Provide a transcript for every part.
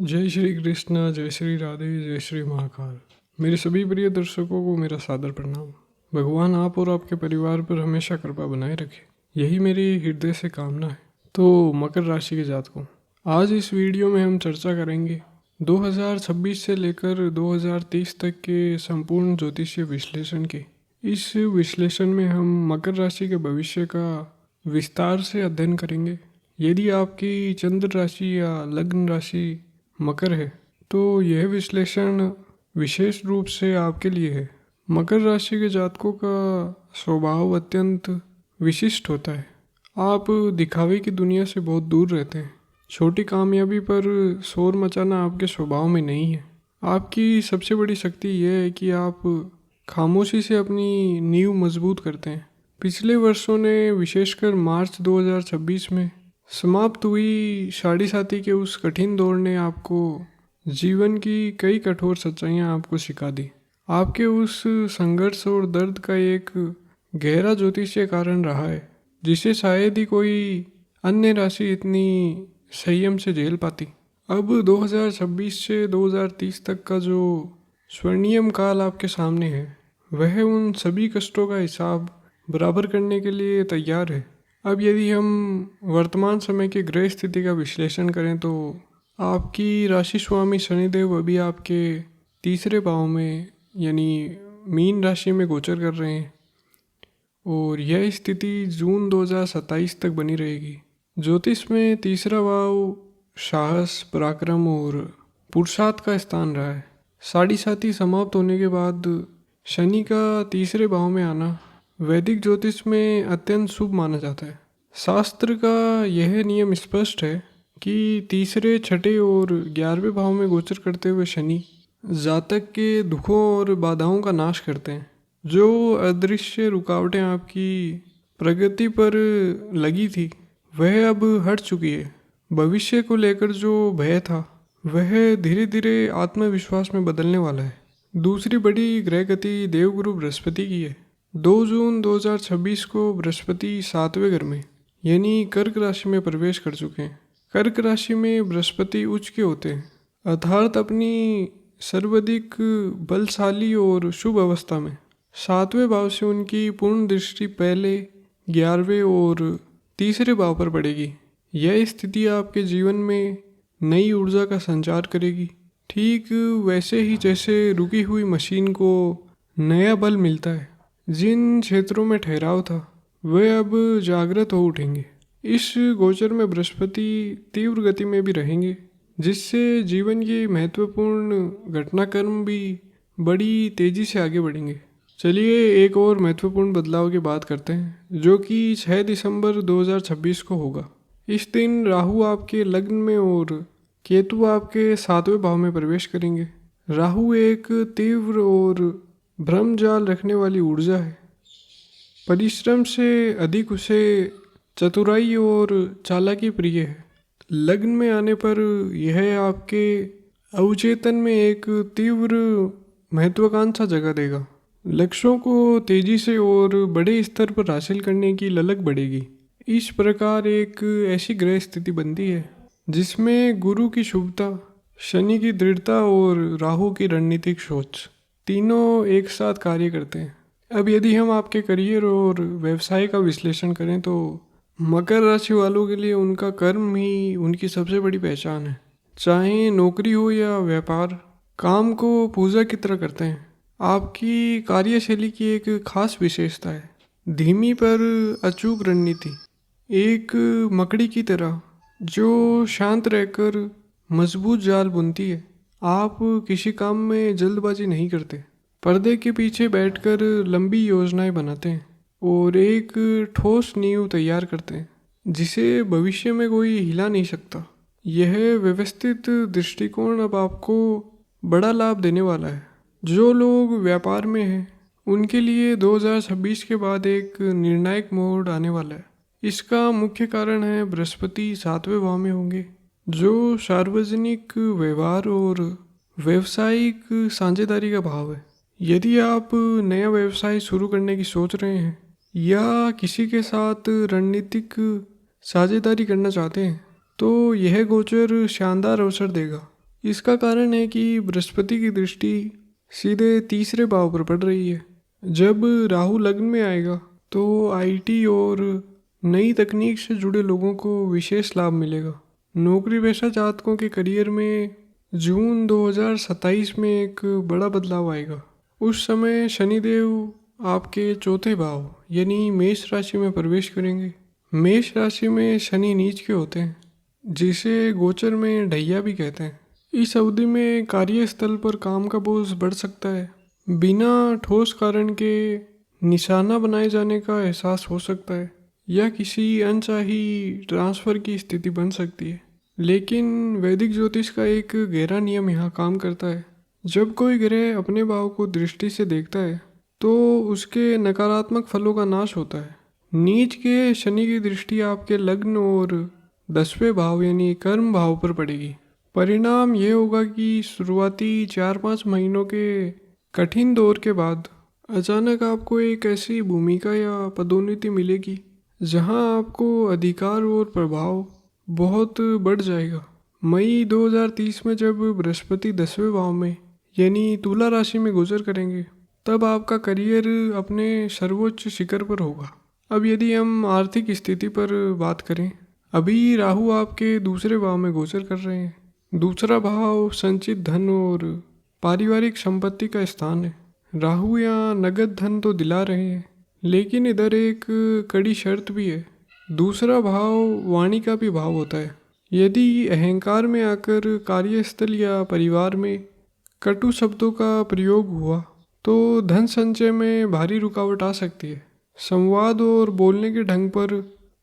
जय श्री कृष्ण, जय श्री राधे, जय श्री महाकाल। मेरे सभी प्रिय दर्शकों को मेरा सादर प्रणाम। भगवान आप और आपके परिवार पर हमेशा कृपा बनाए रखे, यही मेरी हृदय से कामना है। तो मकर राशि के जातकों, आज इस वीडियो में हम चर्चा करेंगे 2026 से लेकर 2030 तक के संपूर्ण ज्योतिषीय विश्लेषण के। इस विश्लेषण में हम मकर राशि के भविष्य का विस्तार से अध्ययन करेंगे। यदि आपकी चंद्र राशि या लग्न राशि मकर है तो यह विश्लेषण विशेष रूप से आपके लिए है। मकर राशि के जातकों का स्वभाव अत्यंत विशिष्ट होता है। आप दिखावे की दुनिया से बहुत दूर रहते हैं। छोटी कामयाबी पर शोर मचाना आपके स्वभाव में नहीं है। आपकी सबसे बड़ी शक्ति यह है कि आप खामोशी से अपनी नींव मजबूत करते हैं। पिछले वर्षों ने, विशेषकर मार्च 2026 में समाप्त हुई साढ़ी साथी के उस कठिन दौर ने आपको जीवन की कई कठोर सच्चाइयाँ आपको सिखा दी। आपके उस संघर्ष और दर्द का एक गहरा ज्योतिषीय कारण रहा है जिसे शायद ही कोई अन्य राशि इतनी संयम से झेल पाती। अब 2026 से 2030 तक का जो स्वर्णिम काल आपके सामने है वह उन सभी कष्टों का हिसाब बराबर करने के लिए तैयार है। अब यदि हम वर्तमान समय की ग्रह स्थिति का विश्लेषण करें तो आपकी राशि स्वामी शनिदेव अभी आपके तीसरे भाव में यानी मीन राशि में गोचर कर रहे हैं और यह स्थिति जून 2027 तक बनी रहेगी। ज्योतिष में तीसरा भाव साहस, पराक्रम और पुरुषार्थ का स्थान रहा है। साढ़ी साथी समाप्त होने के बाद शनि का तीसरे भाव में आना वैदिक ज्योतिष में अत्यंत शुभ माना जाता है। शास्त्र का यह नियम स्पष्ट है कि तीसरे, छठे और 11वें भाव में गोचर करते हुए शनि जातक के दुखों और बाधाओं का नाश करते हैं। जो अदृश्य रुकावटें आपकी प्रगति पर लगी थी वह अब हट चुकी है। भविष्य को लेकर जो भय था वह धीरे धीरे आत्मविश्वास में बदलने वाला है। दूसरी बड़ी ग्रह गति देवगुरु बृहस्पति की है। 2 जून 2026 को बृहस्पति 7वें घर में यानी कर्क राशि में प्रवेश कर चुके हैं। कर्क राशि में बृहस्पति उच्च के होते हैं, अर्थात अपनी सर्वाधिक बलशाली और शुभ अवस्था में। 7वें भाव से उनकी पूर्ण दृष्टि पहले, 11वें और तीसरे भाव पर पड़ेगी। यह स्थिति आपके जीवन में नई ऊर्जा का संचार करेगी, ठीक वैसे ही जैसे रुकी हुई मशीन को नया बल मिलता है। जिन क्षेत्रों में ठहराव था वह अब जागृत हो उठेंगे। इस गोचर में बृहस्पति तीव्र गति में भी रहेंगे जिससे जीवन के महत्वपूर्ण घटनाक्रम भी बड़ी तेजी से आगे बढ़ेंगे। चलिए एक और महत्वपूर्ण बदलाव की बात करते हैं जो कि 6 दिसंबर 2026 को होगा। इस दिन राहु आपके लग्न में और केतु आपके 7वें भाव में प्रवेश करेंगे। राहु एक तीव्र और भ्रमजाल रखने वाली ऊर्जा है। परिश्रम से अधिक उसे चतुराई और चालाकी प्रिय है। लग्न में आने पर यह आपके अवचेतन में एक तीव्र महत्वाकांक्षा जगह देगा। लक्ष्यों को तेजी से और बड़े स्तर पर हासिल करने की ललक बढ़ेगी। इस प्रकार एक ऐसी ग्रह स्थिति बनती है जिसमें गुरु की शुभता, शनि की दृढ़ता और राहु की रणनीतिक सोच तीनों एक साथ कार्य करते हैं। अब यदि हम आपके करियर और व्यवसाय का विश्लेषण करें तो मकर राशि वालों के लिए उनका कर्म ही उनकी सबसे बड़ी पहचान है। चाहे नौकरी हो या व्यापार, काम को पूजा की तरह करते हैं। आपकी कार्यशैली की एक खास विशेषता है धीमी पर अचूक रणनीति, एक मकड़ी की तरह जो शांत रहकर मजबूत जाल बुनती है। आप किसी काम में जल्दबाजी नहीं करते, पर्दे के पीछे बैठकर लंबी योजनाएं बनाते हैं और एक ठोस नींव तैयार करते हैं जिसे भविष्य में कोई हिला नहीं सकता। यह व्यवस्थित दृष्टिकोण अब आपको बड़ा लाभ देने वाला है। जो लोग व्यापार में हैं उनके लिए 2026 के बाद एक निर्णायक मोड़ आने वाला है। इसका मुख्य कारण है बृहस्पति 7वें भाव में होंगे जो सार्वजनिक व्यवहार और व्यवसायिक साझेदारी का भाव है। यदि आप नया व्यवसाय शुरू करने की सोच रहे हैं या किसी के साथ रणनीतिक साझेदारी करना चाहते हैं तो यह गोचर शानदार अवसर देगा। इसका कारण है कि बृहस्पति की दृष्टि सीधे तीसरे भाव पर पड़ रही है। जब राहु लग्न में आएगा तो आईटी और नई तकनीक से जुड़े लोगों को विशेष लाभ मिलेगा। नौकरी पेशा जातकों के करियर में जून 2027 में एक बड़ा बदलाव आएगा। उस समय शनिदेव आपके चौथे भाव यानी मेष राशि में प्रवेश करेंगे। मेष राशि में शनि नीच के होते हैं, जिसे गोचर में ढैया भी कहते हैं। इस अवधि में कार्यस्थल पर काम का बोझ बढ़ सकता है। बिना ठोस कारण के निशाना बनाए जाने का एहसास हो सकता है या किसी अनचाही ट्रांसफर की स्थिति बन सकती है। लेकिन वैदिक ज्योतिष का एक गहरा नियम यहाँ काम करता है। जब कोई ग्रह अपने भाव को दृष्टि से देखता है तो उसके नकारात्मक फलों का नाश होता है। नीच के शनि की दृष्टि आपके लग्न और 10वें भाव यानी कर्म भाव पर पड़ेगी। परिणाम यह होगा कि शुरुआती 4-5 महीनों के कठिन दौर के बाद अचानक आपको एक ऐसी भूमिका या पदोन्नति मिलेगी जहां आपको अधिकार और प्रभाव बहुत बढ़ जाएगा। मई 2030 में जब बृहस्पति 10वें भाव में यानी तुला राशि में गोचर करेंगे तब आपका करियर अपने सर्वोच्च शिखर पर होगा। अब यदि हम आर्थिक स्थिति पर बात करें, अभी राहु आपके दूसरे भाव में गोचर कर रहे हैं। दूसरा भाव संचित धन और पारिवारिक संपत्ति का स्थान है। राहु यहाँ नगद धन तो दिला रहे हैं, लेकिन इधर एक कड़ी शर्त भी है। दूसरा भाव वाणी का भी भाव होता है। यदि अहंकार में आकर कार्यस्थल या परिवार में कटु शब्दों का प्रयोग हुआ तो धन संचय में भारी रुकावट आ सकती है। संवाद और बोलने के ढंग पर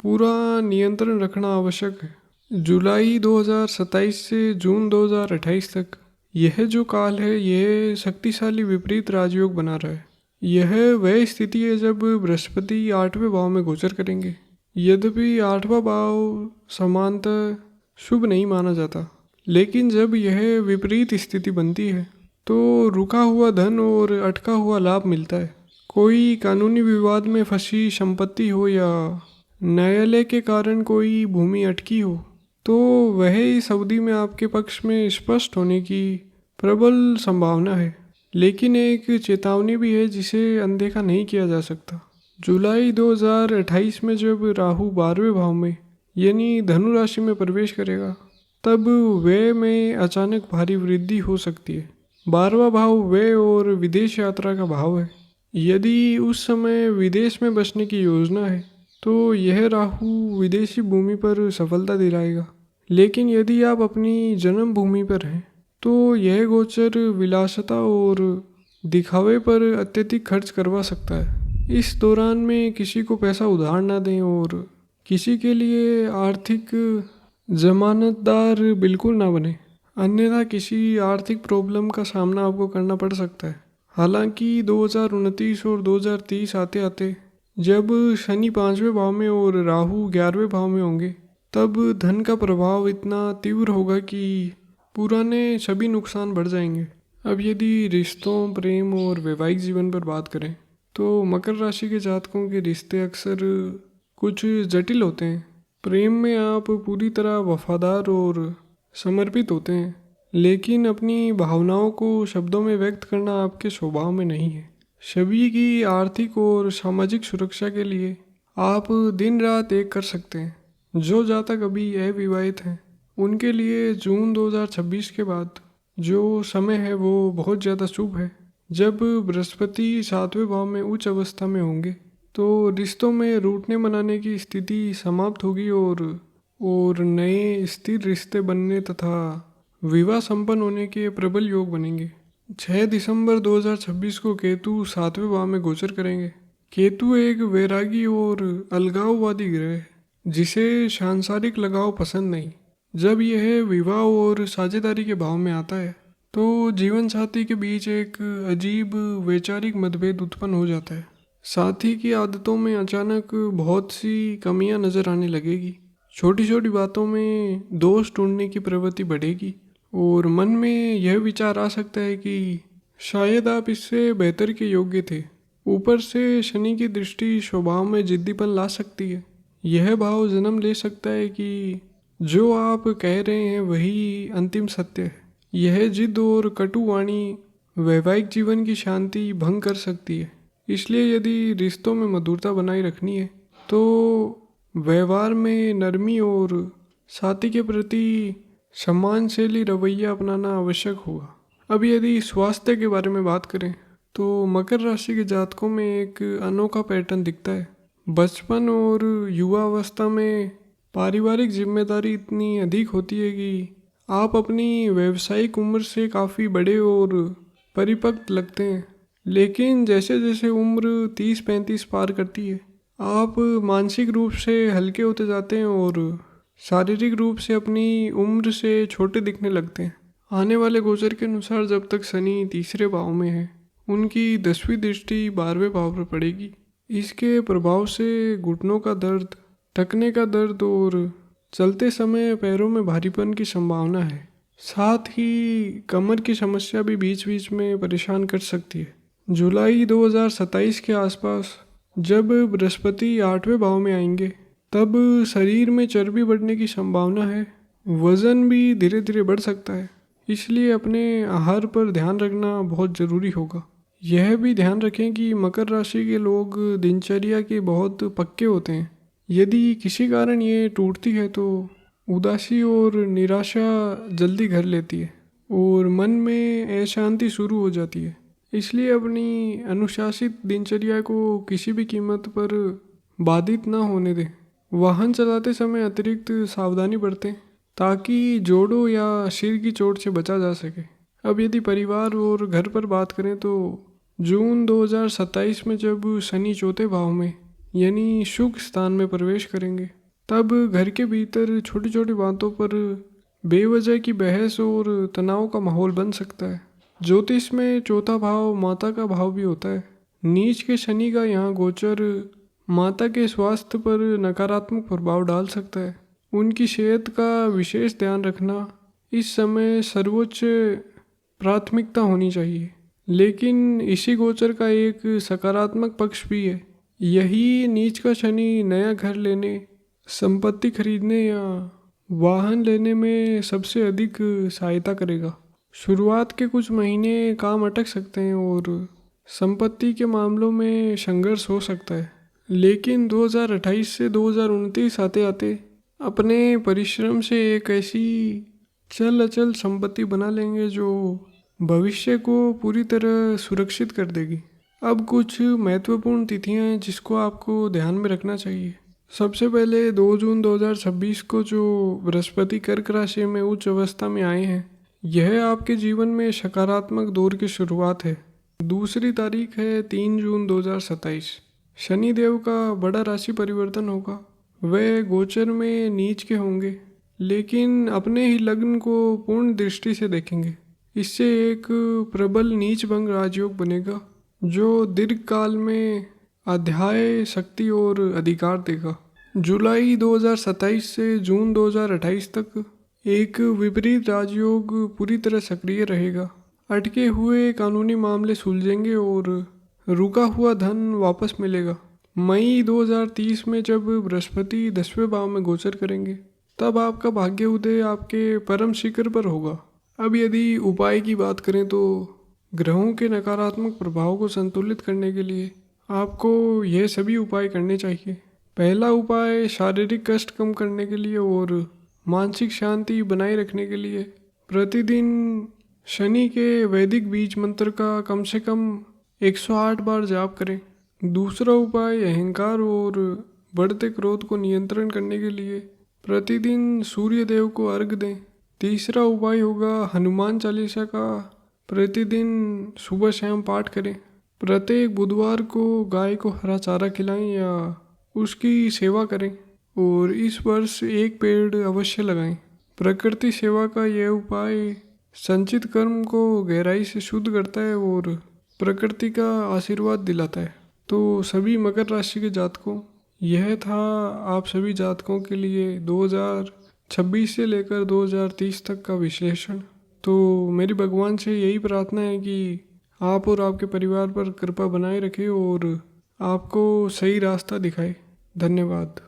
पूरा नियंत्रण रखना आवश्यक है। जुलाई 2027 से जून 2028 तक यह जो काल है यह शक्तिशाली विपरीत राजयोग बना रहा है। यह वह स्थिति है जब बृहस्पति 8वें भाव में गोचर करेंगे। यद्यपि 8वां भाव समानतः शुभ नहीं माना जाता, लेकिन जब यह विपरीत स्थिति बनती है तो रुका हुआ धन और अटका हुआ लाभ मिलता है। कोई कानूनी विवाद में फंसी संपत्ति हो या न्यायालय के कारण कोई भूमि अटकी हो तो वह इस अवधि में आपके पक्ष में स्पष्ट होने की प्रबल संभावना है। लेकिन एक चेतावनी भी है जिसे अनदेखा नहीं किया जा सकता। जुलाई 2028 में जब राहु 12वें भाव में यानी धनु राशि में प्रवेश करेगा तब व्यय में अचानक भारी वृद्धि हो सकती है। 12वां भाव व्यय और विदेश यात्रा का भाव है। यदि उस समय विदेश में बसने की योजना है तो यह राहु विदेशी भूमि पर सफलता दिलाएगा। लेकिन यदि आप अपनी जन्म भूमि पर हैं तो यह गोचर विलासिता और दिखावे पर अत्यधिक खर्च करवा सकता है। इस दौरान में किसी को पैसा उधार ना दें और किसी के लिए आर्थिक जमानतदार बिल्कुल ना बने, अन्यथा किसी आर्थिक प्रॉब्लम का सामना आपको करना पड़ सकता है। हालांकि 2029 और 2030 आते आते जब शनि 5वें भाव में और राहु 11वें भाव में होंगे तब धन का प्रभाव इतना तीव्र होगा कि पुराने सभी नुकसान बढ़ जाएंगे। अब यदि रिश्तों, प्रेम और वैवाहिक जीवन पर बात करें तो मकर राशि के जातकों के रिश्ते अक्सर कुछ जटिल होते हैं। प्रेम में आप पूरी तरह वफादार और समर्पित होते हैं, लेकिन अपनी भावनाओं को शब्दों में व्यक्त करना आपके स्वभाव में नहीं है। सभी की आर्थिक और सामाजिक सुरक्षा के लिए आप दिन रात एक कर सकते हैं। जो जातक अभी अविवाहित हैं उनके लिए जून 2026 के बाद जो समय है वो बहुत ज़्यादा शुभ है। जब बृहस्पति 7वें भाव में उच्च अवस्था में होंगे तो रिश्तों में रूठने मनाने की स्थिति समाप्त होगी और नए स्थिर रिश्ते बनने तथा विवाह संपन्न होने के प्रबल योग बनेंगे। 6 दिसंबर 2026 को केतु 7वें भाव में गोचर करेंगे। केतु एक वैरागी और अलगाववादी ग्रह है जिसे सांसारिक लगाव पसंद नहीं। जब यह विवाह और साझेदारी के भाव में आता है तो जीवन साथी के बीच एक अजीब वैचारिक मतभेद उत्पन्न हो जाता है। साथी की आदतों में अचानक बहुत सी कमियां नजर आने लगेगी। छोटी छोटी बातों में दोष ढूंढने की प्रवृत्ति बढ़ेगी और मन में यह विचार आ सकता है कि शायद आप इससे बेहतर के योग्य थे। ऊपर से शनि की दृष्टि स्वभाव में जिद्दीपन ला सकती है। यह भाव जन्म ले सकता है कि जो आप कह रहे हैं वही अंतिम सत्य है यह जिद और कटु वाणी वैवाहिक जीवन की शांति भंग कर सकती है। इसलिए यदि रिश्तों में मधुरता बनाए रखनी है तो व्यवहार में नरमी और साथी के प्रति सम्मानशील रवैया अपनाना आवश्यक होगा। अब यदि स्वास्थ्य के बारे में बात करें तो मकर राशि के जातकों में एक अनोखा पैटर्न दिखता है। बचपन और युवा अवस्था में पारिवारिक जिम्मेदारी इतनी अधिक होती है कि आप अपनी व्यावसायिक उम्र से काफ़ी बड़े और परिपक्व लगते हैं। लेकिन जैसे जैसे उम्र 30-35 पार करती है आप मानसिक रूप से हल्के होते जाते हैं और शारीरिक रूप से अपनी उम्र से छोटे दिखने लगते हैं। आने वाले गोचर के अनुसार जब तक शनि तीसरे भाव में है उनकी 10वीं दृष्टि 12वें भाव पर पड़ेगी। इसके प्रभाव से घुटनों का दर्द, थकने का दर्द और चलते समय पैरों में भारीपन की संभावना है। साथ ही कमर की समस्या भी बीच बीच में परेशान कर सकती है। जुलाई 2027 के आसपास जब बृहस्पति 8वें भाव में आएंगे तब शरीर में चर्बी बढ़ने की संभावना है। वजन भी धीरे धीरे बढ़ सकता है, इसलिए अपने आहार पर ध्यान रखना बहुत ज़रूरी होगा। यह भी ध्यान रखें कि मकर राशि के लोग दिनचर्या के बहुत पक्के होते हैं। यदि किसी कारण ये टूटती है तो उदासी और निराशा जल्दी घर लेती है और मन में अशांति शुरू हो जाती है। इसलिए अपनी अनुशासित दिनचर्या को किसी भी कीमत पर बाधित ना होने दें। वाहन चलाते समय अतिरिक्त सावधानी बरतें ताकि जोड़ों या सिर की चोट से बचा जा सके। अब यदि परिवार और घर पर बात करें तो जून 2027 में जब शनि चौथे भाव में यानी शुभ स्थान में प्रवेश करेंगे तब घर के भीतर छोटी छोटी बातों पर बेवजह की बहस और तनाव का माहौल बन सकता है। ज्योतिष में चौथा भाव माता का भाव भी होता है। नीच के शनि का यहाँ गोचर माता के स्वास्थ्य पर नकारात्मक प्रभाव डाल सकता है। उनकी सेहत का विशेष ध्यान रखना इस समय सर्वोच्च प्राथमिकता होनी चाहिए। लेकिन इसी गोचर का एक सकारात्मक पक्ष भी है। यही नीच का शनि नया घर लेने, संपत्ति खरीदने या वाहन लेने में सबसे अधिक सहायता करेगा। शुरुआत के कुछ महीने काम अटक सकते हैं और संपत्ति के मामलों में संघर्ष हो सकता है। लेकिन 2028 से 2029 आते आते अपने परिश्रम से एक ऐसी चल अचल संपत्ति बना लेंगे जो भविष्य को पूरी तरह सुरक्षित कर देगी। अब कुछ महत्वपूर्ण तिथियां हैं जिसको आपको ध्यान में रखना चाहिए। सबसे पहले 2 जून 2026 को जो बृहस्पति कर्क राशि में उच्च अवस्था में आए हैं, यह आपके जीवन में सकारात्मक दौर की शुरुआत है। दूसरी तारीख है 3 जून 2027। शनिदेव का बड़ा राशि परिवर्तन होगा। वह गोचर में नीच के होंगे लेकिन अपने ही लग्न को पूर्ण दृष्टि से देखेंगे। इससे एक प्रबल नीच भंग राजयोग बनेगा जो दीर्घ काल में अध्याय, शक्ति और अधिकार देगा। जुलाई 2027 से जून 2028 तक एक विपरीत राजयोग पूरी तरह सक्रिय रहेगा। अटके हुए कानूनी मामले सुलझेंगे और रुका हुआ धन वापस मिलेगा। मई 2030 में जब बृहस्पति 10वें भाव में गोचर करेंगे तब आपका भाग्य उदय आपके परम शिखर पर होगा। अब यदि उपाय की बात करें तो ग्रहों के नकारात्मक प्रभाव को संतुलित करने के लिए आपको यह सभी उपाय करने चाहिए। पहला उपाय शारीरिक कष्ट कम करने के लिए और मानसिक शांति बनाए रखने के लिए प्रतिदिन शनि के वैदिक बीज मंत्र का कम से कम 108 बार जाप करें। दूसरा उपाय अहंकार और बढ़ते क्रोध को नियंत्रण करने के लिए प्रतिदिन सूर्य देव को अर्घ दें। तीसरा उपाय होगा हनुमान चालीसा का प्रतिदिन सुबह शाम पाठ करें। प्रत्येक बुधवार को गाय को हरा चारा खिलाएं या उसकी सेवा करें और इस वर्ष एक पेड़ अवश्य लगाएं। प्रकृति सेवा का यह उपाय संचित कर्म को गहराई से शुद्ध करता है और प्रकृति का आशीर्वाद दिलाता है। तो सभी मकर राशि के जातकों, यह था आप सभी जातकों के लिए 2026 से लेकर 2030 तक का विश्लेषण। तो मेरी भगवान से यही प्रार्थना है कि आप और आपके परिवार पर कृपा बनाए रखे और आपको सही रास्ता दिखाए। धन्यवाद।